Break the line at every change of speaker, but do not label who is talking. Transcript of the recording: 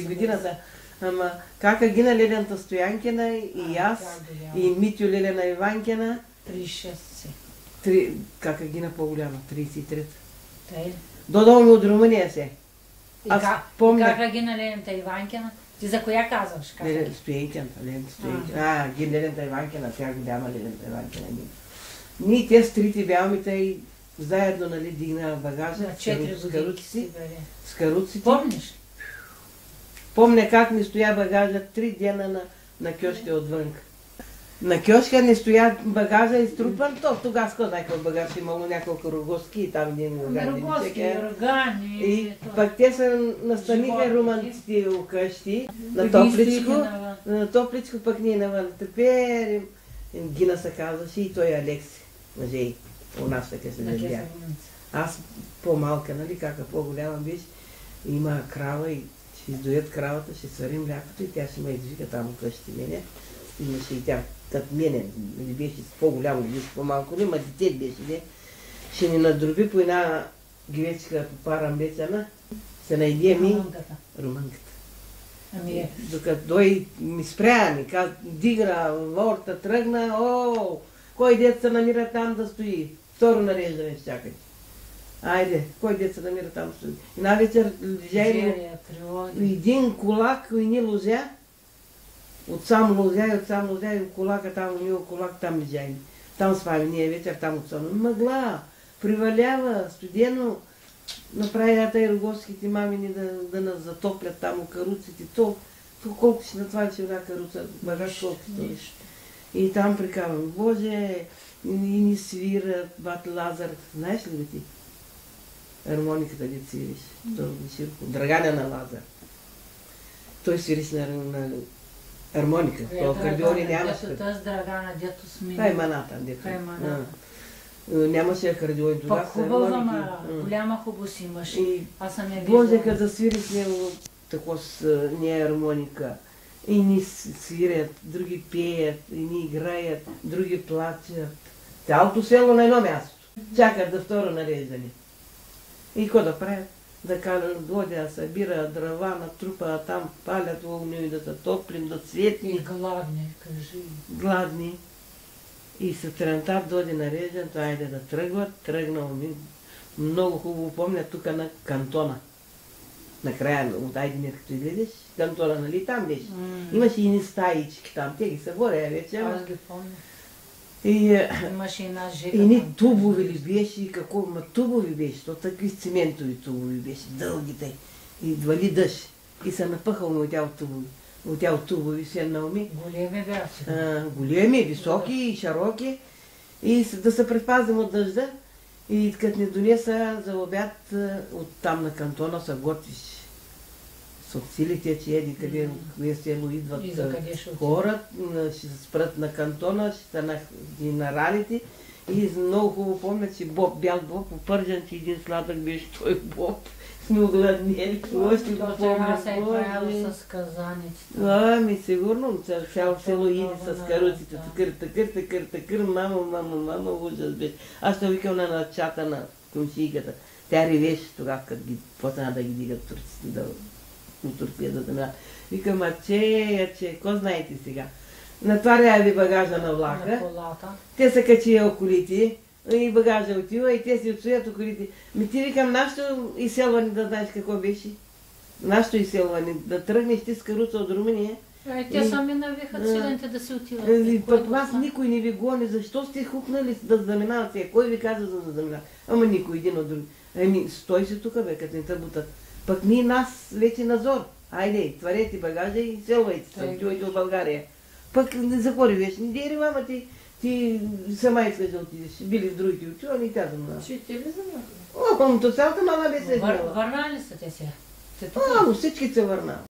годината. Ама кака гина Лелената Стоянкина и аз, и Митю Лелена Иванкина.
36 си.
Кака гина по-голяма, 33.
Тъй.
Додолу от Румъния се. Аз помня.
Кака гина Лената Иванкина? Ти за коя казваш?
Стоянкина, Лената Стоянкина. Гина Лелената Иванкина, тя голяма Лелената Иванкина. Ние те с трите бялмите и заедно, нали, дигна багажа.
На 4 години си бе.
С каруците.
Помниш?
Помня как ни стоя багажа 3 дена на кьошка отвън. На кьошка не стоя багажа изтрупан, тогава знаех в багаж имало няколко рогоски и там един
рогоски, органи.
И пък те се настаниха румънците у къщи, на топличко пък ние навън теперим. Гина се казваше и той Алекси, мъжей, у нас така се дадя. Аз по-малка, нали, кака по-голяма биш, има крава и ще издоят кравата, ще сварим млякото и тя ще ме извика там къщи мене. Имаше и тя, като мене, или беше по-голямо, или беше по-малко, но има дете беше, не. Ще ни надроби по една гречка пара месена, се найде ми румънката. Докато дой ми спря, ми каза, дигна, ворта, тръгна, кой дет се намира там да стои? Второ нареждане ще чакайте. Айде, кой дет се намира там да стои? И на вечер лежа един кулак и ни лозя, отсам лозя и кулака там, у кулак там лежа. Там спали ние вечер, там отсам. Мъгла, привалява, студено. Направи и рогоските мамини да нас затоплят там у каруците. Колко ще натвали си една каруца, багаж колко стоиш. И там прикавам, Боже, и ни свират, бат Лазар, знаеш ли ти? Хармониката ги свириш, Драганя на Лазар. Той свириш на хармоника, това акордеони нямаше.
Това с Драгана, дето сме.
Хайманата, дето. Нямаше акордеони тогава.
Пак хубава, голяма хубост имаш. Аз съм я
виждала. Боже,
като
да свириш него тако с нея хармоника. И ни свирят, други пеят, и ни играят, други плачат. Цялото село на едно място. Чакат да второ нареждане. И какво да правят? Да канат дойде, събира дрова, натрупа, там палят огню и да са топлим, да светни.
И гладни, кажи.
Гладни. И сутринта дойде нареждането, айде да тръгват, тръгнал ми. Много хубаво помня тук на кантона. Накрая от Айденер, като излезеш, кантона, нали, там беше. Имаше и ни стаички там, те ги съборя вече.
Аз ги помня. Имаше една жега.
И ни тубови ли беше, и какво, тубови беше, то такви циментови тубови беше, дългите. И вали дъжд. И се напъхал му от тя от тубови, седнал ми.
Големи бяха.
Големи, високи и широки. И да се предпазим от дъжда. И като ни донеса за обяд, от там на кантона се готвиш. Сокцилите, че еди къде село идват хора, ще се спрат на кантона, ще са на раните. И много хубаво помня, че бял Боб, попържан, че един сладък беше той Боб. Сме огладнели. Още го помня.
Се е правил с казаниците.
Ами сигурно, цяло село иди с каруците. Такър, мама, ужас беше. Аз ще викам на начата на комшийката. Тя ревеше тогава, като ги почна да ги дигат турците, от торпедата на. Викам, какво знаете сега? Натваря ви багажа на влака. Те са качия колите и багажа отива и те си отстоят околите. Ти викам, нашето изселване да знаеш какво беше? Нашето изселване, да тръгнеш ти с каруца от Румъния.
Те сами навиха циганите да си отиват.
Пък вас никой не ви гони, защо сте хукнали да заминават сега? Кой ви каза за да заминават? Ама никой, един от други. Ами, стой си тук, бе, като не те бутат. Пък ние нас вече назор. Айде, тварете багажа и селвайте се, отивайте в България. Пък не закори вече. Не дери, мама, ти сама искаш да отидеш. Били в другите отива, и тя заминава.
Че ти ли заминава?
То цялата мама бе се
върнали са те сега?
Всички се върнали.